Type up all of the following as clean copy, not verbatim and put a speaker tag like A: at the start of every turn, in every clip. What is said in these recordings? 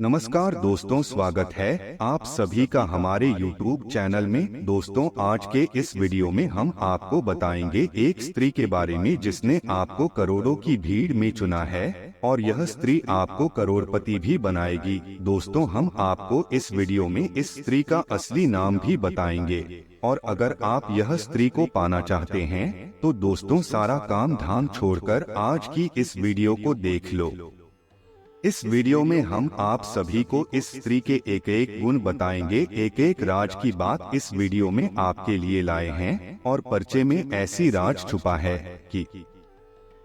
A: नमस्कार दोस्तों, स्वागत है आप सभी का हमारे YouTube चैनल में। दोस्तों, आज के इस वीडियो में हम आपको बताएंगे एक स्त्री के बारे में जिसने आपको करोड़ों की भीड़ में चुना है और यह स्त्री आपको करोड़पति भी बनाएगी। दोस्तों, हम आपको इस वीडियो में इस स्त्री का असली नाम भी बताएंगे और अगर आप यह स्त्री को पाना चाहते हैं तो दोस्तों सारा काम धाम छोड़कर आज की इस वीडियो को देख लो। इस वीडियो में हम आप सभी को इस स्त्री के एक एक गुण बताएंगे, एक एक राज की बात इस वीडियो में आपके लिए लाए हैं और पर्चे में ऐसी राज छुपा है कि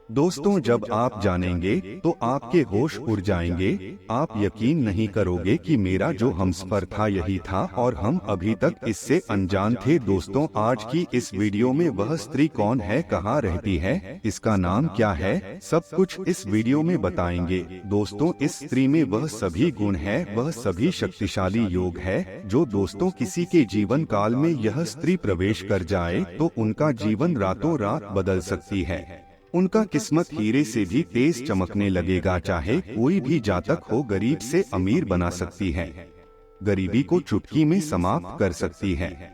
A: दोस्तों जब आप जानेंगे तो आपके होश उड़ जाएंगे। आप यकीन नहीं करोगे कि मेरा जो हमसफर था यही था और हम अभी तक इससे अनजान थे। दोस्तों, आज की इस वीडियो में वह स्त्री कौन है, कहाँ रहती है, इसका नाम क्या है, सब कुछ इस वीडियो में बताएंगे। दोस्तों, इस स्त्री में वह सभी गुण है, वह सभी शक्तिशाली योग है जो दोस्तों किसी के जीवन काल में यह स्त्री प्रवेश कर जाए तो उनका जीवन रातों रात बदल सकती है। उनका किस्मत हीरे से भी तेज चमकने लगेगा। चाहे कोई भी जातक हो, गरीब से अमीर बना सकती है, गरीबी को चुटकी में समाप्त कर सकती है।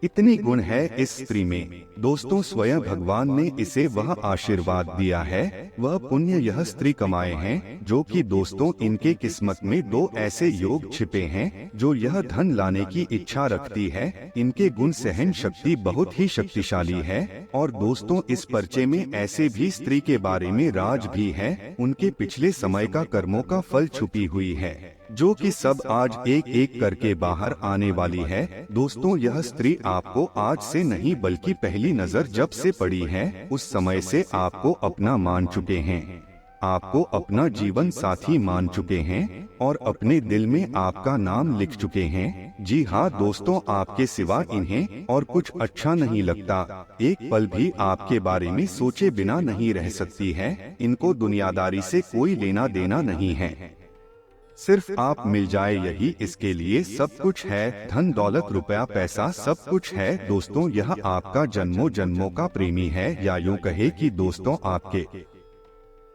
A: इतनी गुण है इस स्त्री में। दोस्तों, स्वयं भगवान ने इसे वह आशीर्वाद दिया है, वह पुण्य यह स्त्री कमाए हैं जो कि दोस्तों इनके किस्मत में दो ऐसे योग छिपे हैं जो यह धन लाने की इच्छा रखती है। इनके गुण सहन शक्ति बहुत ही शक्तिशाली है और दोस्तों इस पर्चे में ऐसे भी स्त्री के बारे में राज भी है, उनके पिछले समय का कर्मों का फल छुपी हुई है जो कि सब आज एक एक करके बाहर आने वाली है। दोस्तों, यह स्त्री आपको आज से नहीं बल्कि पहली नजर जब से पड़ी है उस समय से आपको अपना मान चुके हैं, आपको अपना जीवन साथी मान चुके हैं और अपने दिल में आपका नाम लिख चुके हैं। जी हाँ दोस्तों, आपके सिवा इन्हें और कुछ अच्छा नहीं लगता। एक पल भी आपके बारे में सोचे बिना नहीं रह सकती है। इनको दुनियादारी से कोई लेना देना नहीं है, सिर्फ आप मिल जाए यही इसके लिए सब कुछ है। धन दौलत रुपया पैसा सब कुछ है। दोस्तों, यह आपका जन्मों जन्मों का प्रेमी है, या यूं कहे कि दोस्तों आपके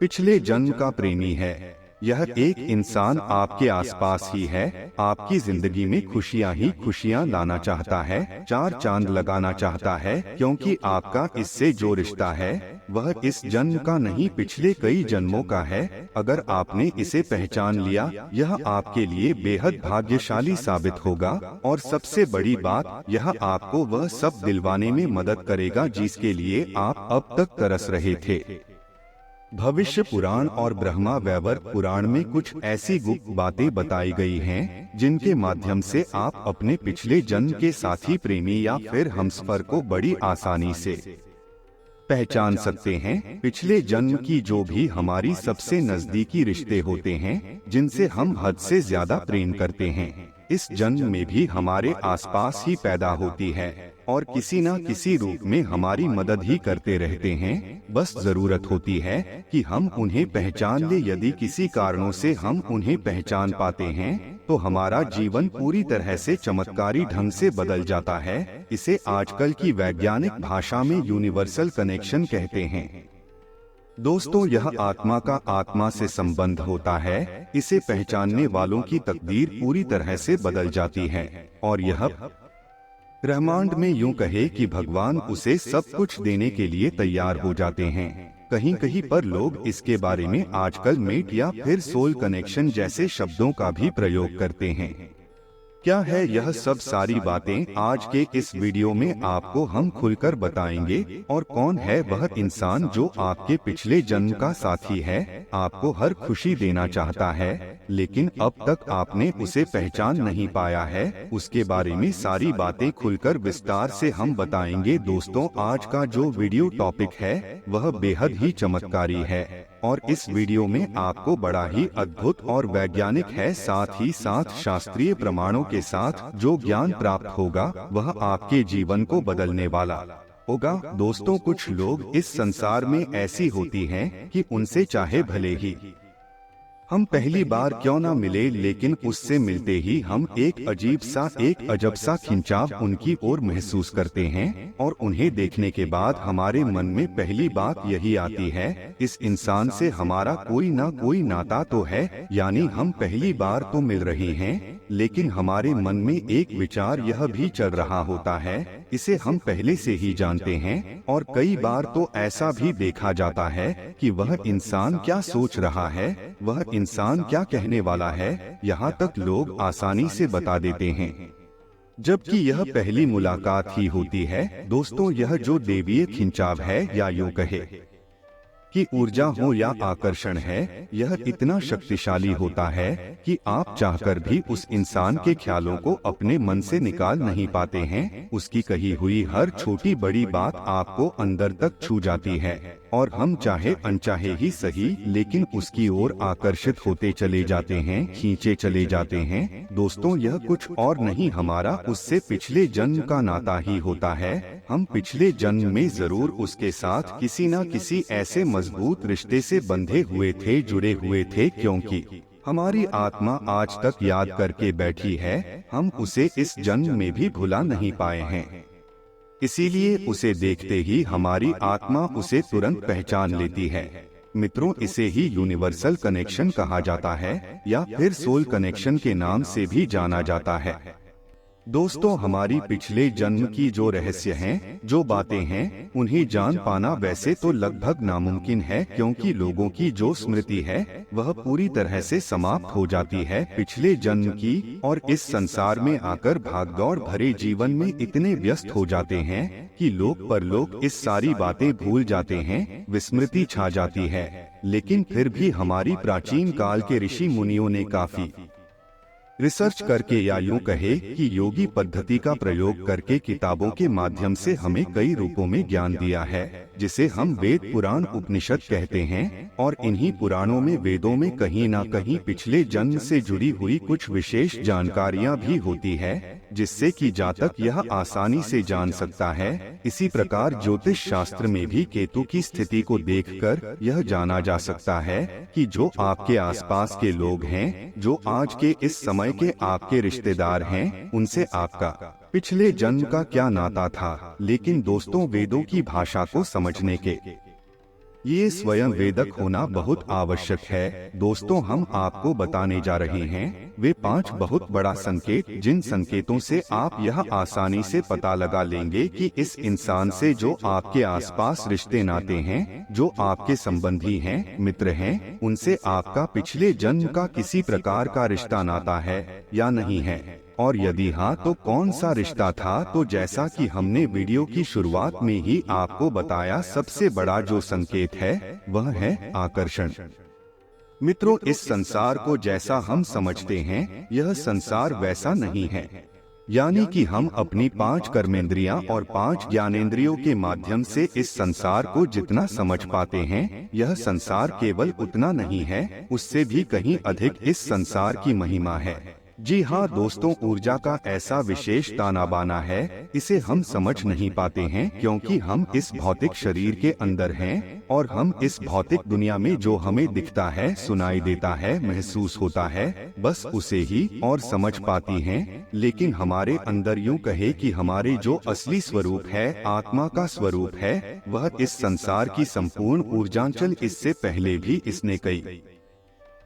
A: पिछले जन्म का प्रेमी है। यह एक इंसान आपके आसपास ही है, आपकी जिंदगी में खुशियां ही खुशियां लाना चाहता है, चार चांद लगाना चाहता है, क्योंकि आपका इससे जो रिश्ता है वह इस जन्म का नहीं पिछले कई जन्मों का है। अगर आपने इसे पहचान लिया, यह आपके लिए बेहद भाग्यशाली साबित होगा और सबसे बड़ी बात, यह आपको वह सब दिलवाने में मदद करेगा जिसके लिए आप अब तक तरस रहे थे। भविष्य पुराण और ब्रह्मा वैवर्त पुराण में कुछ ऐसी गुप्त बातें बताई गई हैं जिनके माध्यम से आप अपने पिछले जन्म के साथी, प्रेमी या फिर हमसफर को बड़ी आसानी से पहचान सकते हैं। पिछले जन्म की जो भी हमारी सबसे नजदीकी रिश्ते होते हैं जिनसे हम हद से ज्यादा प्रेम करते हैं, इस जन्म में भी हमारे आसपास ही पैदा होती है और किसी न किसी रूप में हमारी मदद ही करते रहते हैं। बस जरूरत होती है कि हम उन्हें पहचान ले। यदि किसी कारणों से हम उन्हें पहचान पाते हैं तो हमारा जीवन पूरी तरह से चमत्कारी ढंग से बदल जाता है। इसे आजकल की वैज्ञानिक भाषा में यूनिवर्सल कनेक्शन कहते हैं। दोस्तों, यह आत्मा का आत्मा से संबंध होता है। इसे पहचानने वालों की तकदीर पूरी तरह से बदल जाती है और यह ब्रह्मांड में यूं कहे कि भगवान उसे सब कुछ देने के लिए तैयार हो जाते हैं। कहीं कहीं पर लोग इसके बारे में आजकल मेट या फिर सोल कनेक्शन जैसे शब्दों का भी प्रयोग करते हैं। क्या है यह सब सारी बातें आज के इस वीडियो में आपको हम खुलकर बताएंगे। और कौन है वह इंसान जो आपके पिछले जन्म का साथी है, आपको हर खुशी देना चाहता है लेकिन अब तक आपने उसे पहचान नहीं पाया है। उसके बारे में सारी बातें खुलकर विस्तार से हम बताएंगे। दोस्तों, आज का जो वीडियो टॉपिक है वह बेहद ही चमत्कारी है और इस वीडियो में आपको बड़ा ही अद्भुत और वैज्ञानिक है, साथ ही साथ शास्त्रीय प्रमाणों के साथ जो ज्ञान प्राप्त होगा वह आपके जीवन को बदलने वाला होगा। दोस्तों, कुछ लोग इस संसार में ऐसी होती हैं कि उनसे चाहे भले ही हम पहली बार क्यों ना मिले, लेकिन उससे मिलते ही हम एक अजब सा खिंचाव उनकी ओर महसूस करते हैं और उन्हें देखने के बाद हमारे मन में पहली बात यही आती है, इस इंसान से हमारा कोई ना कोई नाता तो है। यानी हम पहली बार तो मिल रहे हैं, लेकिन हमारे मन में एक विचार यह भी चल रहा होता है, इसे हम पहले से ही जानते हैं। और कई बार तो ऐसा भी देखा जाता है कि वह इंसान क्या सोच रहा है, वह इंसान क्या कहने वाला है, यहाँ तक लोग आसानी से बता देते हैं, जबकि यह पहली मुलाकात ही होती है। दोस्तों, यह जो दैवीय खिंचाव है, या यूं कहे कि ऊर्जा हो या आकर्षण है, यह इतना शक्तिशाली होता है कि आप चाहकर भी उस इंसान के ख्यालों को अपने मन से निकाल नहीं पाते हैं। उसकी कही हुई हर छोटी बड़ी बात आपको अंदर तक छू जाती है और हम चाहे अनचाहे ही सही, लेकिन उसकी ओर आकर्षित होते चले जाते हैं, खींचे चले जाते हैं। दोस्तों, यह कुछ और नहीं, हमारा उससे पिछले जन्म का नाता ही होता है। हम पिछले जन्म में जरूर उसके साथ किसी न किसी ऐसे मजबूत रिश्ते से बंधे हुए थे, जुड़े हुए थे, क्योंकि हमारी आत्मा आज तक याद करके बैठी है। हम उसे इस जन्म में भी भुला नहीं पाए हैं, इसीलिए उसे देखते ही हमारी आत्मा उसे तुरंत पहचान लेती है। मित्रों, इसे ही यूनिवर्सल कनेक्शन कहा जाता है या फिर सोल कनेक्शन के नाम से भी जाना जाता है। दोस्तों, हमारी पिछले जन्म की जो रहस्य हैं, जो बातें हैं, उन्हें जान पाना वैसे तो लगभग नामुमकिन है, क्योंकि लोगों की जो स्मृति है वह पूरी तरह से समाप्त हो जाती है पिछले जन्म की, और इस संसार में आकर भागदौड़ भरे जीवन में इतने व्यस्त हो जाते हैं कि लोग परलोक इस सारी बातें भूल जाते हैं, विस्मृति छा जाती है। लेकिन फिर भी हमारी प्राचीन काल के ऋषि मुनियों ने काफी रिसर्च करके, या यूं कहे कि योगी पद्धति का प्रयोग करके, किताबों के माध्यम से हमें कई रूपों में ज्ञान दिया है, जिसे हम वेद पुराण उपनिषद कहते हैं। और इन्हीं पुराणों में, वेदों में कहीं ना कहीं पिछले जन्म से जुड़ी हुई कुछ विशेष जानकारियां भी होती है, जिससे कि जातक यह आसानी से जान सकता है। इसी प्रकार ज्योतिष शास्त्र में भी केतु की स्थिति को देखकर यह जाना जा सकता है कि जो आपके आसपास के लोग हैं, जो आज के इस समय के आपके रिश्तेदार हैं, उनसे आपका पिछले जन्म का क्या नाता था। लेकिन दोस्तों, वेदों की भाषा को समझने के ये स्वयं वेदक होना बहुत आवश्यक है। दोस्तों, हम आपको बताने जा रहे हैं वे 5 बहुत बड़ा संकेत, जिन संकेतों से आप यह आसानी से पता लगा लेंगे कि इस इंसान से जो आपके आसपास रिश्ते नाते हैं, जो आपके संबंधी हैं, मित्र हैं, उनसे आपका पिछले जन्म का किसी प्रकार का रिश्ता नाता है या नहीं है, और यदि हाँ तो कौन सा रिश्ता था। तो जैसा कि हमने वीडियो की शुरुआत में ही आपको बताया, सबसे बड़ा जो संकेत है वह है आकर्षण। मित्रों, इस संसार को जैसा हम समझते हैं, यह संसार वैसा नहीं है। यानी कि हम अपनी 5 कर्मेंद्रियां और 5 ज्ञानेंद्रियों के माध्यम से इस संसार को जितना समझ पाते हैं, यह संसार केवल उतना नहीं है, उससे भी कहीं अधिक इस संसार की महिमा है। जी हाँ दोस्तों, ऊर्जा का ऐसा विशेष ताना बाना है, इसे हम समझ नहीं पाते हैं, क्योंकि हम इस भौतिक शरीर के अंदर हैं और हम इस भौतिक दुनिया में जो हमें दिखता है, सुनाई देता है, महसूस होता है, बस उसे ही और समझ पाती हैं। लेकिन हमारे अंदर, यूं कहे कि हमारे जो असली स्वरूप है, आत्मा का स्वरूप है, वह इस संसार की संपूर्ण ऊर्जांचल, इससे पहले भी इसने कई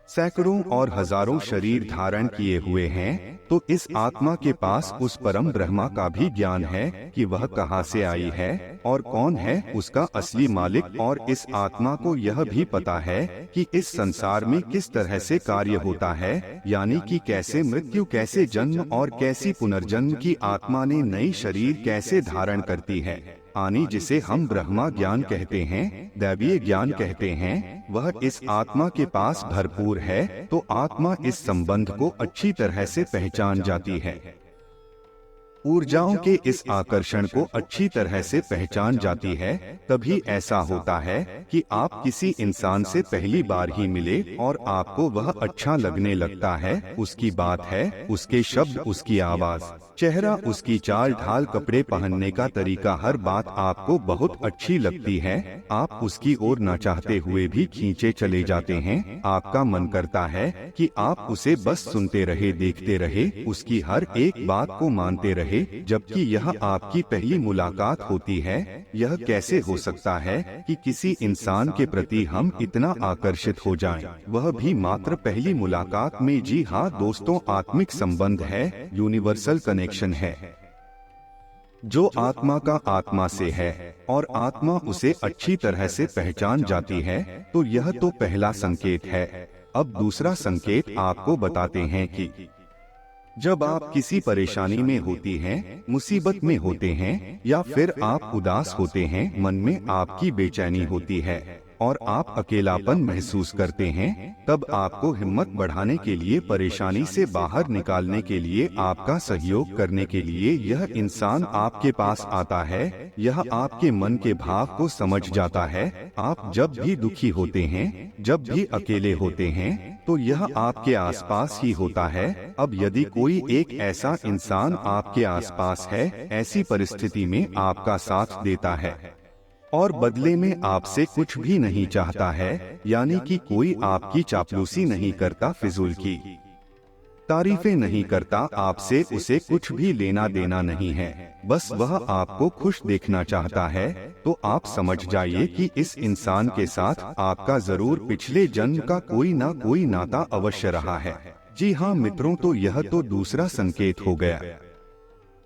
A: सैकड़ों और हजारों शरीर धारण किए हुए हैं। तो इस आत्मा के पास उस परम ब्रह्मा का भी ज्ञान है कि वह कहाँ से आई है और कौन है उसका असली मालिक, और इस आत्मा को यह भी पता है कि इस संसार में किस तरह से कार्य होता है, यानी कि कैसे मृत्यु, कैसे जन्म और कैसी पुनर्जन्म की आत्मा ने नई शरीर कैसे धारण करती है। आनी जिसे हम ब्रह्मा ज्ञान कहते हैं, दैवीय ज्ञान कहते हैं, वह इस आत्मा के पास भरपूर है। तो आत्मा इस संबंध को अच्छी तरह से पहचान जाती है। ऊर्जाओं के इस आकर्षण को अच्छी तरह से पहचान जाती है। तभी ऐसा होता है कि आप किसी इंसान से पहली बार ही मिले और आपको वह अच्छा लगने लगता है। उसकी बात है, उसके शब्द, उसकी आवाज, चेहरा, उसकी चाल ढाल, कपड़े पहनने का तरीका, हर बात आपको बहुत अच्छी लगती है। आप उसकी ओर न चाहते हुए भी खींचे चले जाते हैं। आपका मन करता है कि आप उसे बस सुनते रहे, देखते रहे, उसकी हर एक बात को मानते रहे, जबकि यह आपकी पहली मुलाकात होती है। यह कैसे हो सकता है कि किसी इंसान के प्रति हम इतना आकर्षित हो जाएं, वह भी मात्र पहली मुलाकात में? जी हाँ दोस्तों, आत्मिक संबंध है, यूनिवर्सल कनेक्शन है, जो आत्मा का आत्मा से है और आत्मा उसे अच्छी तरह से पहचान जाती है। तो यह तो पहला संकेत है। अब दूसरा संकेत आपको बताते हैं कि जब आप किसी परेशानी में होती हैं, मुसीबत में होते हैं, या फिर आप उदास होते हैं, मन में आपकी बेचैनी होती है और आप अकेलापन महसूस करते हैं, तब आपको हिम्मत बढ़ाने के लिए, परेशानी से बाहर निकालने के लिए, आपका सहयोग करने के लिए यह इंसान आपके पास आता है। यह आपके मन के भाव को समझ जाता है। आप जब भी दुखी होते हैं, जब भी अकेले होते हैं, तो यह आपके आसपास ही होता है। अब यदि कोई एक ऐसा इंसान आपके आसपास है, ऐसी परिस्थिति में आपका साथ देता है और बदले में आपसे कुछ भी नहीं चाहता है, यानी कि कोई आपकी चापलूसी नहीं करता, फिजूल की तारीफें नहीं करता, आपसे उसे कुछ भी लेना देना नहीं है, बस वह आपको खुश देखना चाहता है, तो आप समझ जाइए कि इस इंसान के साथ आपका जरूर पिछले जन्म का कोई ना कोई नाता अवश्य रहा है। जी हाँ मित्रों, तो यह तो दूसरा संकेत हो गया।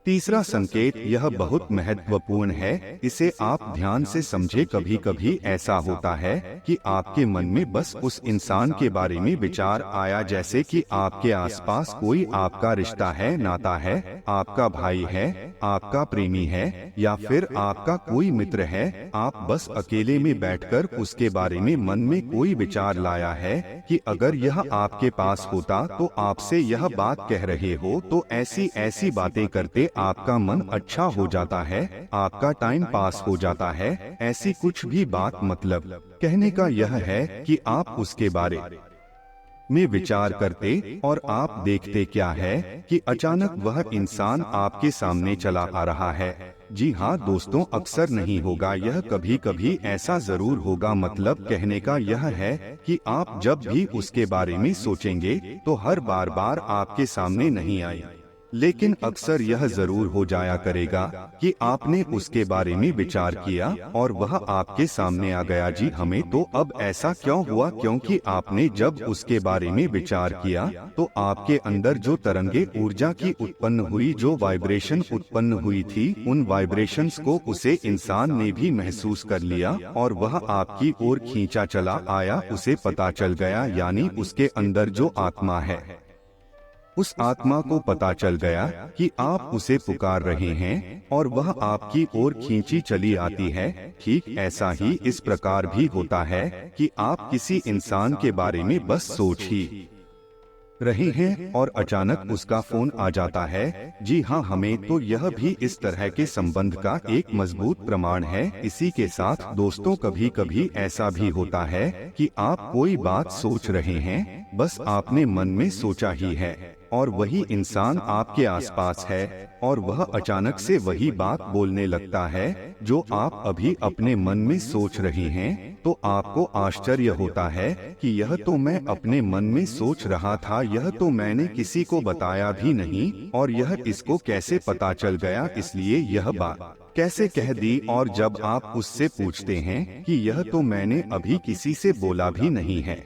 A: तीसरा संकेत यह बहुत महत्वपूर्ण है, इसे आप ध्यान से समझे। कभी कभी ऐसा होता है कि आपके मन में बस उस इंसान के बारे में विचार आया, जैसे कि आपके आसपास कोई आपका रिश्ता है, नाता है, आपका भाई है, आपका प्रेमी है, या फिर आपका कोई मित्र है। आप बस अकेले में बैठकर उसके बारे में मन में कोई विचार लाया है कि अगर यह आपके पास होता तो आपसे यह बात कह रहे हो, तो ऐसी ऐसी बातें करते, आपका मन अच्छा हो जाता है, आपका टाइम पास हो जाता है। ऐसी कुछ भी बात, मतलब कहने का यह है कि आप उसके बारे में विचार करते और आप देखते क्या है कि अचानक वह इंसान आपके सामने चला आ रहा है। जी हाँ दोस्तों, अक्सर नहीं होगा, यह कभी कभी ऐसा जरूर होगा। मतलब कहने का यह है कि आप जब भी उसके बारे में सोचेंगे तो हर बार आपके सामने नहीं आए, लेकिन अक्सर यह जरूर हो जाया करेगा कि आपने उसके बारे में विचार किया और वह आपके सामने आ गया। जी हमें तो अब ऐसा क्यों हुआ? क्योंकि आपने जब उसके बारे में विचार किया तो आपके अंदर जो तरंगे ऊर्जा की उत्पन्न हुई, जो वाइब्रेशन उत्पन्न हुई थी, उन वाइब्रेशंस को उसे इंसान ने भी महसूस कर लिया और वह आपकी ओर खींचा चला आया। उसे पता चल गया, यानी उसके अंदर जो आत्मा है, उस आत्मा को पता चल गया कि आप उसे पुकार रहे हैं और वह आपकी ओर खींची चली आती है। ठीक ऐसा ही इस प्रकार भी होता है कि आप किसी इंसान के बारे में बस सोच ही रहे हैं और अचानक उसका फोन आ जाता है। जी हाँ, हमें तो यह भी इस तरह के संबंध का एक मजबूत प्रमाण है। इसी के साथ दोस्तों, कभी कभी ऐसा भी होता है कि आप कोई बात सोच रहे हैं, बस आपने मन में सोचा ही है और वही इंसान आपके आसपास है और वह अचानक से वही बात बोलने लगता है जो आप अभी अपने मन में सोच रही हैं। तो आपको आश्चर्य होता है कि यह तो मैं अपने मन में सोच रहा था, यह तो मैंने किसी को बताया भी नहीं, और यह इसको कैसे पता चल गया, इसलिए यह बात कैसे कह दी। और जब आप उससे पूछते हैं कि यह तो मैंने अभी किसी से बोला भी नहीं है,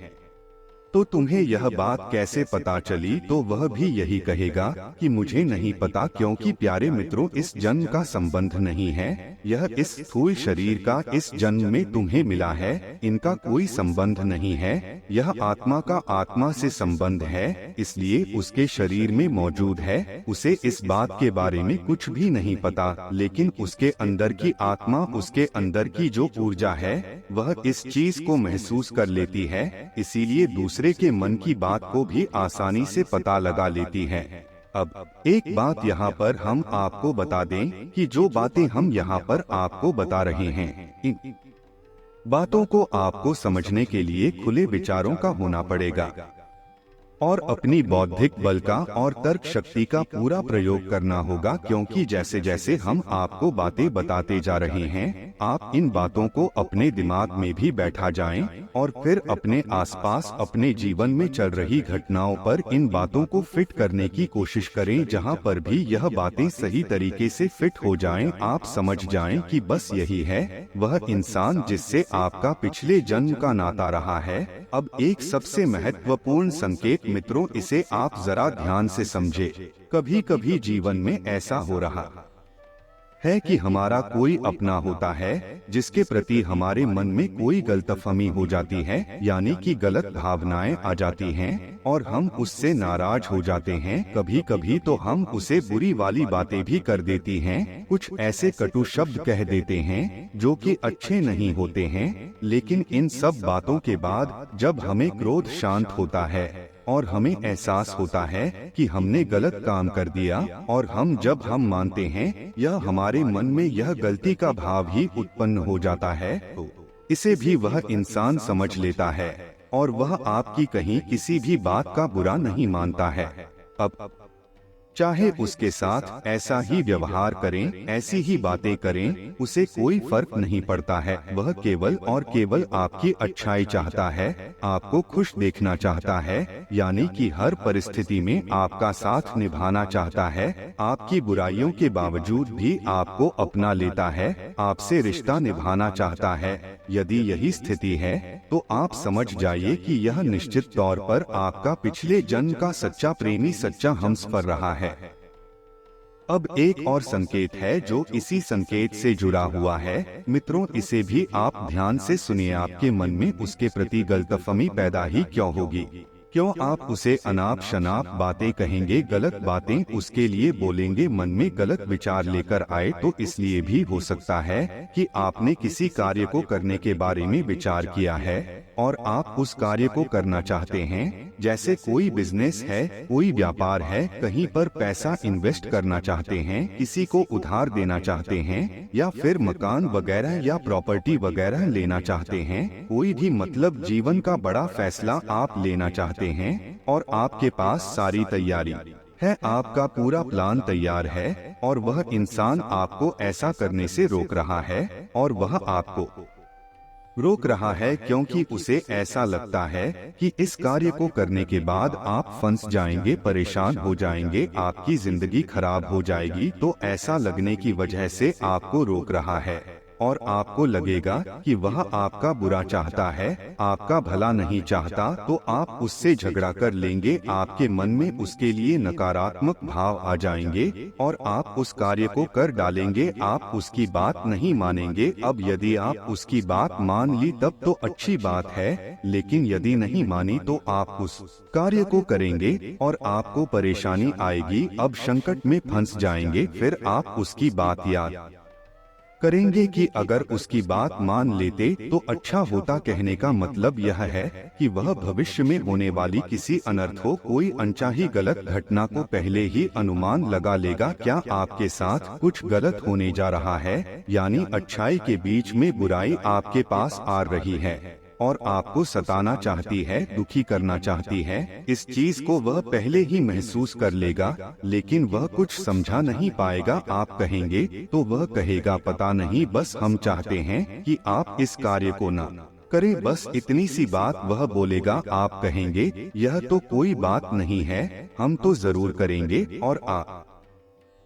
A: तो तुम्हें यह बात कैसे पता चली, तो वह भी यही कहेगा कि मुझे नहीं पता, क्योंकि प्यारे मित्रों, इस जन्म का संबंध नहीं है, यह इस स्थूल शरीर का इस जन्म में तुम्हें मिला है, इनका कोई संबंध नहीं है। यह आत्मा का आत्मा से संबंध है, इसलिए उसके शरीर में मौजूद है। उसे इस बात के बारे में कुछ भी नहीं पता, लेकिन उसके अंदर की आत्मा, उसके अंदर की जो ऊर्जा है, वह इस चीज को महसूस कर लेती है, इसीलिए दूसरे के मन की बात को भी आसानी से पता लगा लेती है। अब एक बात यहाँ पर हम आपको बता दें कि जो बातें हम यहाँ पर आपको बता रहे हैं, इन बातों को आपको समझने के लिए खुले विचारों का होना पड़ेगा और अपनी बौद्धिक बल का और तर्क शक्ति का पूरा प्रयोग करना होगा, क्योंकि जैसे जैसे हम आपको बातें बताते जा रहे हैं, आप इन बातों को अपने दिमाग में भी बैठा जाएं और फिर अपने आसपास अपने जीवन में चल रही घटनाओं पर इन बातों को फिट करने की कोशिश करें। जहां पर भी यह बातें सही तरीके से फिट हो जाएं, आप समझ जाएं कि बस यही है वह इंसान जिससे आपका पिछले जन्म का नाता रहा है। अब एक सबसे महत्वपूर्ण संकेत मित्रों, इसे आप जरा ध्यान से समझे। कभी कभी जीवन में ऐसा हो रहा है कि हमारा कोई अपना होता है जिसके प्रति हमारे मन में कोई गलतफहमी हो जाती है, यानी कि गलत भावनाएं आ जाती हैं और हम उससे नाराज हो जाते हैं। कभी कभी तो हम उसे बुरी वाली बातें भी कर देती हैं, कुछ ऐसे कटु शब्द कह देते हैं जो कि अच्छे नहीं होते हैं। लेकिन इन सब बातों के बाद जब हमें क्रोध शांत होता है और हमें एहसास होता है कि हमने गलत काम कर दिया, और जब हम मानते हैं या हमारे मन में यह गलती का भाव ही उत्पन्न हो जाता है, तो इसे भी वह इंसान समझ लेता है और वह आपकी कहीं किसी भी बात का बुरा नहीं मानता है। अब चाहे उसके साथ ऐसा ही व्यवहार करें, ऐसी ही बातें करें, उसे कोई फर्क नहीं पड़ता है। वह केवल और केवल आपकी अच्छाई चाहता है, आपको खुश देखना चाहता है, यानी कि हर परिस्थिति में आपका साथ निभाना चाहता है। आपकी बुराइयों के बावजूद भी आपको अपना लेता है, आपसे रिश्ता निभाना चाहता है। यदि यही स्थिति है तो आप समझ जाइए कि यह निश्चित तौर पर आपका पिछले जन्म का सच्चा प्रेमी, सच्चा हमसफर रहा है। अब एक और संकेत है जो इसी संकेत से जुड़ा हुआ है। मित्रों, इसे भी आप ध्यान से सुनिए। आपके मन में उसके प्रति गलतफहमी पैदा ही क्यों होगी? क्यों आप उसे अनाप शनाप बातें कहेंगे, गलत बातें उसके लिए बोलेंगे, मन में गलत विचार लेकर आए? तो इसलिए भी हो सकता है कि आपने किसी कार्य को करने के बारे में विचार किया है और आप उस कार्य को करना चाहते हैं। जैसे कोई बिजनेस है, कोई व्यापार है, कहीं पर पैसा इन्वेस्ट करना चाहते हैं, किसी को उधार देना चाहते हैं, या फिर मकान वगैरह या प्रॉपर्टी वगैरह लेना चाहते हैं। कोई भी मतलब जीवन का बड़ा फैसला आप लेना चाहते हैं और आपके पास सारी तैयारी है, आपका पूरा प्लान तैयार है, और वह इंसान आपको ऐसा करने से रोक रहा है। और वह आपको रोक रहा है क्योंकि उसे ऐसा लगता है कि इस कार्य को करने के बाद आप फंस जाएंगे, परेशान हो जाएंगे, आपकी जिंदगी खराब हो जाएगी। तो ऐसा लगने की वजह से आपको रोक रहा है और आपको लगेगा कि वह आपका बुरा चाहता है, आपका भला नहीं चाहता। तो आप उससे झगड़ा कर लेंगे, आपके मन में उसके लिए नकारात्मक भाव आ जाएंगे और आप उस कार्य को कर डालेंगे। आप उसकी बात नहीं मानेंगे। अब यदि आप उसकी बात मान ली तब तो अच्छी बात है, लेकिन यदि नहीं मानी तो आप उस कार्य को करेंगे और आपको परेशानी आएगी। अब संकट में फंस जाएंगे। फिर आप उसकी बात याद करेंगे कि अगर उसकी बात मान लेते तो अच्छा होता। कहने का मतलब यह है कि वह भविष्य में होने वाली किसी अनर्थ हो, कोई अनचाही गलत घटना को पहले ही अनुमान लगा लेगा। क्या आपके साथ कुछ गलत होने जा रहा है, यानी अच्छाई के बीच में बुराई आपके पास आ रही है और आपको सताना चाहती है, दुखी करना चाहती है। इस चीज को वह पहले ही महसूस कर लेगा, लेकिन वह कुछ समझा नहीं पाएगा। आप कहेंगे तो वह कहेगा, पता नहीं, बस हम चाहते हैं कि आप इस कार्य को ना करें, बस इतनी सी बात वह बोलेगा। आप कहेंगे, यह तो कोई बात नहीं है, हम तो जरूर करेंगे, और आप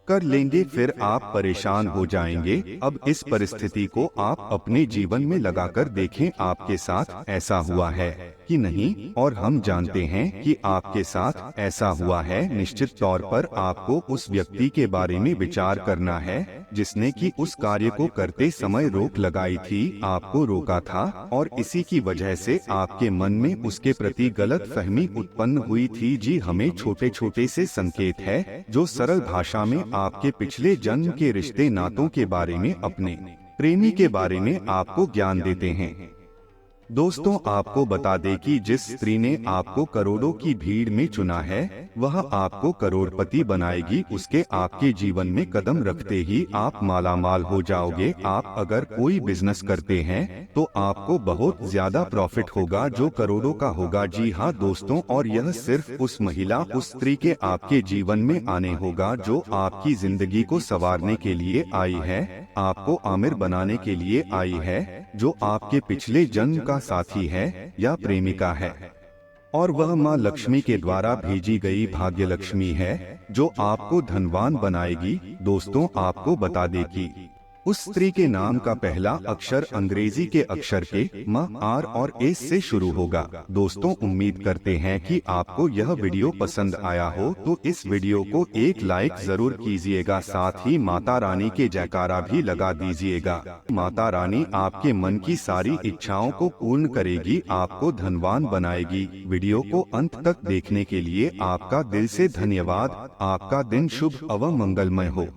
A: कर लेंगे। फिर आप परेशान हो जाएंगे। अब इस परिस्थिति को आप अपने जीवन में लगाकर देखें, आपके साथ ऐसा हुआ है कि नहीं? और हम जानते हैं कि आपके साथ ऐसा हुआ है। निश्चित तौर पर आपको उस व्यक्ति के बारे में विचार करना है जिसने कि उस कार्य को करते समय रोक लगाई थी, आपको रोका था, और इसी की वजह से आपके मन में उसके प्रति गलत फहमी उत्पन्न हुई थी। जी, हमें छोटे छोटे से संकेत है जो सरल भाषा में आपके पिछले जन्म के रिश्ते नातों के बारे में, अपने प्रेमी के बारे में आपको ज्ञान देते हैं। दोस्तों, आपको बता दें कि जिस स्त्री ने आपको करोड़ों की भीड़ में चुना है, वह आपको करोड़पति बनाएगी। उसके आपके जीवन में कदम रखते ही आप मालामाल हो जाओगे। आप अगर कोई बिजनेस करते हैं तो आपको बहुत ज्यादा प्रॉफिट होगा जो करोड़ों का होगा। जी हाँ दोस्तों, और यह सिर्फ उस महिला, उस स्त्री के आपके जीवन में आने होगा जो आपकी जिंदगी को संवारने के लिए आई है, आपको आमिर बनाने के लिए आई है, जो आपके पिछले जन्म का साथी है या प्रेमिका है। और वह माँ लक्ष्मी के द्वारा भेजी गई भाग्य लक्ष्मी है जो आपको धनवान बनाएगी। दोस्तों, आपको बता दें कि उस स्त्री के नाम का पहला अक्षर अंग्रेजी के अक्षर के म, आर और एस से शुरू होगा। दोस्तों, उम्मीद करते हैं कि आपको यह वीडियो पसंद आया हो, तो इस वीडियो को एक लाइक जरूर कीजिएगा। साथ ही माता रानी के जयकारा भी लगा दीजिएगा। माता रानी आपके मन की सारी इच्छाओं को पूर्ण करेगी, आपको धनवान बनाएगी। वीडियो को अंत तक देखने के लिए आपका दिल से धन्यवाद। आपका दिन शुभ एवं मंगलमय हो।